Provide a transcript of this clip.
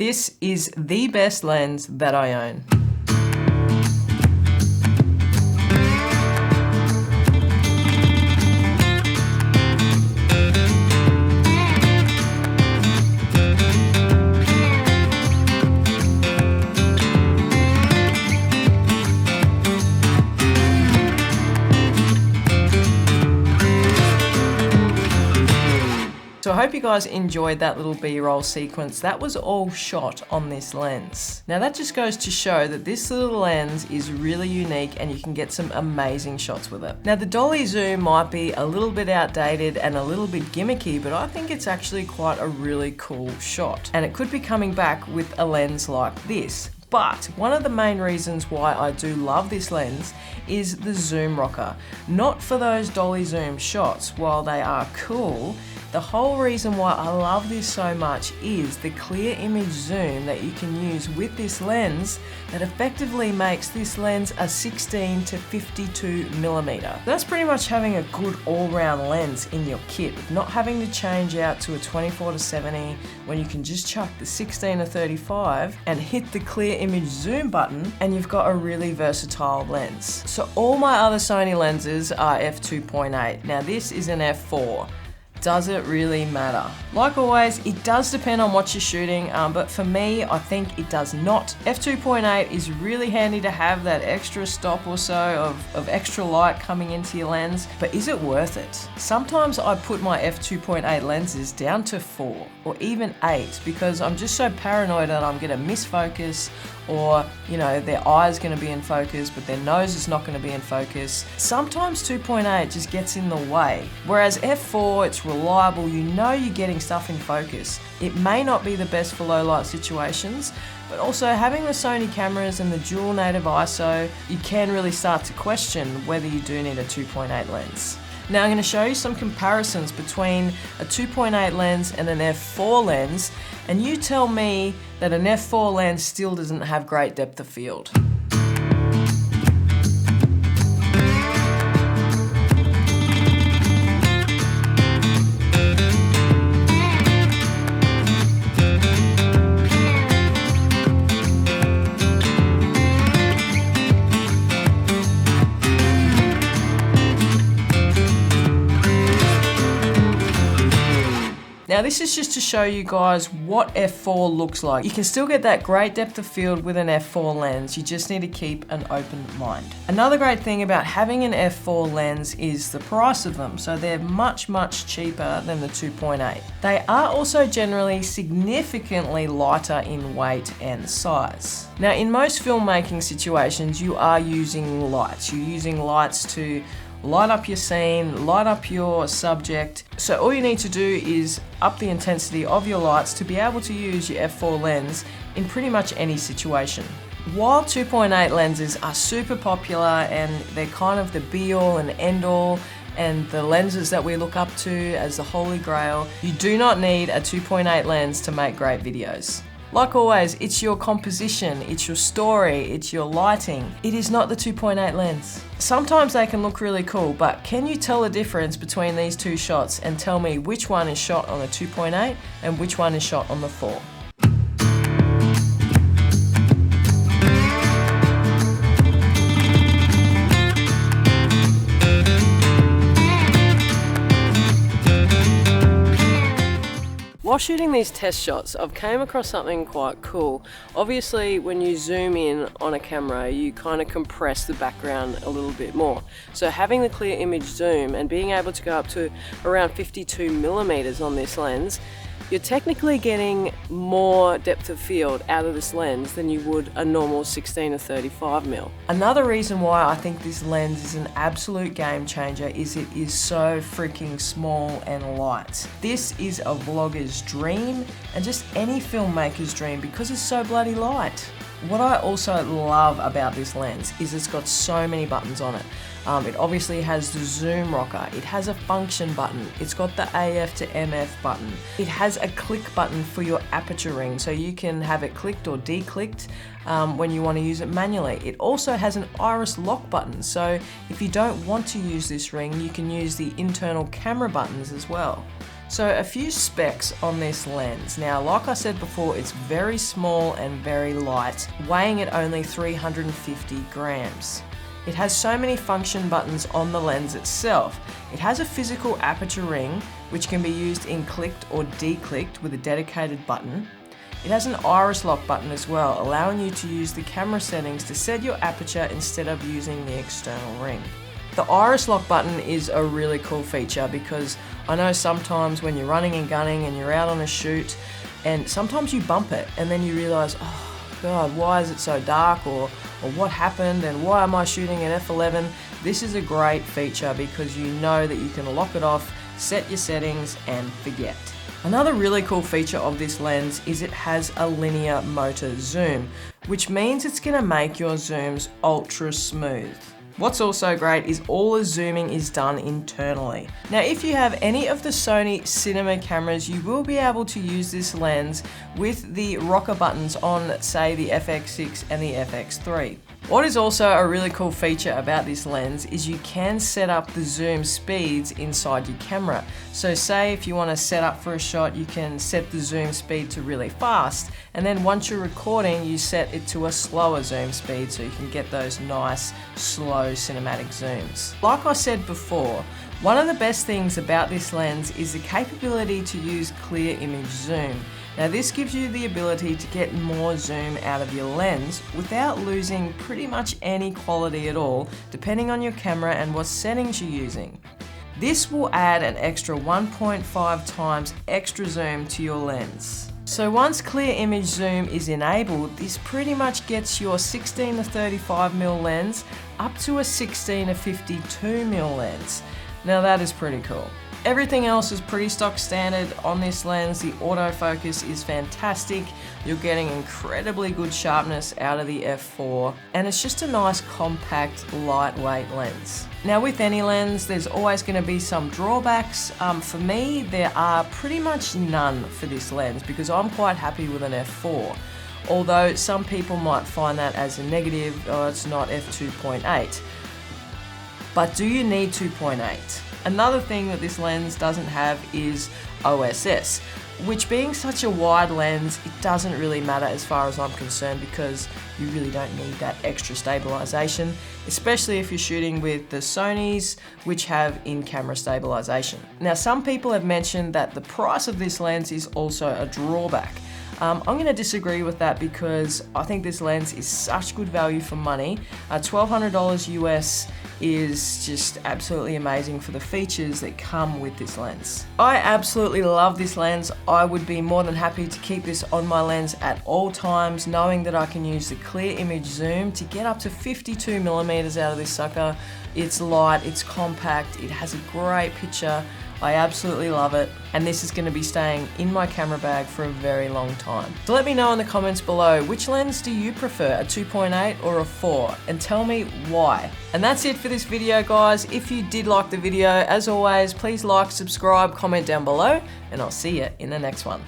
This is the best lens that I own. So I hope you guys enjoyed that little B-roll sequence. That was all shot on this lens. Now that just goes to show that this little lens is really unique and you can get some amazing shots with it. Now the dolly zoom might be a little bit outdated and a little bit gimmicky, but I think it's actually quite a really cool shot. And it could be coming back with a lens like this. But one of the main reasons why I do love this lens is the zoom rocker. Not for those dolly zoom shots, while they are cool, the whole reason why I love this so much is the clear image zoom that you can use with this lens that effectively makes this lens a 16 to 52 millimeter. That's pretty much having a good all-round lens in your kit, not having to change out to a 24 to 70 when you can just chuck the 16 to 35 and hit the clear image zoom button and you've got a really versatile lens. So all my other Sony lenses are f2.8. Now this is an f4. Does it really matter? Like always, it does depend on what you're shooting, but for me, I think it does not. F2.8 is really handy to have that extra stop or so of extra light coming into your lens, but is it worth it? Sometimes I put my f2.8 lenses down to 4 or even 8 because I'm just so paranoid that I'm gonna miss focus, or their eye's gonna be in focus, but their nose is not gonna be in focus. Sometimes 2.8 just gets in the way. Whereas f4, it's reliable, you're getting stuff in focus. It may not be the best for low light situations, but also having the Sony cameras and the dual native ISO, you can really start to question whether you do need a 2.8 lens. Now I'm going to show you some comparisons between a 2.8 lens and an f4 lens, and you tell me that an f4 lens still doesn't have great depth of field. Now this is just to show you guys what f4 looks like. You can still get that great depth of field with an f4 lens, you just need to keep an open mind. Another great thing about having an f4 lens is the price of them, so they're much cheaper than the 2.8. They are also generally significantly lighter in weight and size. Now in most filmmaking situations you are using lights. You're using lights to light up your scene, light up your subject. So all you need to do is up the intensity of your lights to be able to use your f4 lens in pretty much any situation. While 2.8 lenses are super popular and they're kind of the be-all and end-all and the lenses that we look up to as the holy grail, you do not need a 2.8 lens to make great videos. Like always, it's your composition, it's your story, it's your lighting. It is not the 2.8 lens. Sometimes they can look really cool, but can you tell the difference between these two shots and tell me which one is shot on the 2.8 and which one is shot on the 4? While shooting these test shots, I've came across something quite cool. Obviously, when you zoom in on a camera, you kind of compress the background a little bit more. So having the clear image zoom and being able to go up to around 52 millimeters on this lens, you're technically getting more depth of field out of this lens than you would a normal 16 to 35 mil. Another reason why I think this lens is an absolute game changer is it is so freaking small and light. This is a vlogger's dream and just any filmmaker's dream because it's so bloody light. What I also love about this lens is it's got so many buttons on it. It obviously has the zoom rocker, it has a function button, it's got the AF to MF button, it has a click button for your aperture ring so you can have it clicked or declicked when you want to use it manually. It also has an iris lock button, so if you don't want to use this ring, you can use the internal camera buttons as well. So a few specs on this lens. Now, like I said before, it's very small and very light, weighing at only 350 grams. It has so many function buttons on the lens itself. It has a physical aperture ring, which can be used in clicked or declicked with a dedicated button. It has an iris lock button as well, allowing you to use the camera settings to set your aperture instead of using the external ring. The iris lock button is a really cool feature because I know sometimes when you're running and gunning and you're out on a shoot and sometimes you bump it and then you realise, oh God, why is it so dark, or what happened and why am I shooting at f11? This is a great feature because you know that you can lock it off, set your settings and forget. Another really cool feature of this lens is it has a linear motor zoom, which means it's going to make your zooms ultra smooth. What's also great is all the zooming is done internally. Now, if you have any of the Sony cinema cameras, you will be able to use this lens with the rocker buttons on, say, the FX6 and the FX3. What is also a really cool feature about this lens is you can set up the zoom speeds inside your camera. So say if you want to set up for a shot, you can set the zoom speed to really fast, and then once you're recording, you set it to a slower zoom speed so you can get those nice, slow cinematic zooms. Like I said before, one of the best things about this lens is the capability to use clear image zoom. Now, this gives you the ability to get more zoom out of your lens without losing pretty much any quality at all, depending on your camera and what settings you're using. This will add an extra 1.5 times extra zoom to your lens. So once clear image zoom is enabled, this pretty much gets your 16 to 35mm lens up to a 16 to 52mm lens. Now that is pretty cool. Everything else is pretty stock standard on this lens. The autofocus is fantastic. You're getting incredibly good sharpness out of the f4, and it's just a nice compact, lightweight lens. Now with any lens, there's always going to be some drawbacks. For me, there are pretty much none for this lens because I'm quite happy with an f4. Although some people might find that as a negative, oh, it's not f2.8. But do you need 2.8? Another thing that this lens doesn't have is OSS, which being such a wide lens, it doesn't really matter as far as I'm concerned because you really don't need that extra stabilization, especially if you're shooting with the Sonys, which have in-camera stabilization. Now, some people have mentioned that the price of this lens is also a drawback. I'm going to disagree with that because I think this lens is such good value for money. $1,200 US is just absolutely amazing for the features that come with this lens. I absolutely love this lens. I would be more than happy to keep this on my lens at all times, knowing that I can use the clear image zoom to get up to 52mm out of this sucker. It's light, it's compact, it has a great picture. I absolutely love it, and this is going to be staying in my camera bag for a very long time. So let me know in the comments below, which lens do you prefer, a 2.8 or a 4? And tell me why. And that's it for this video, guys. If you did like the video, as always, please like, subscribe, comment down below, and I'll see you in the next one.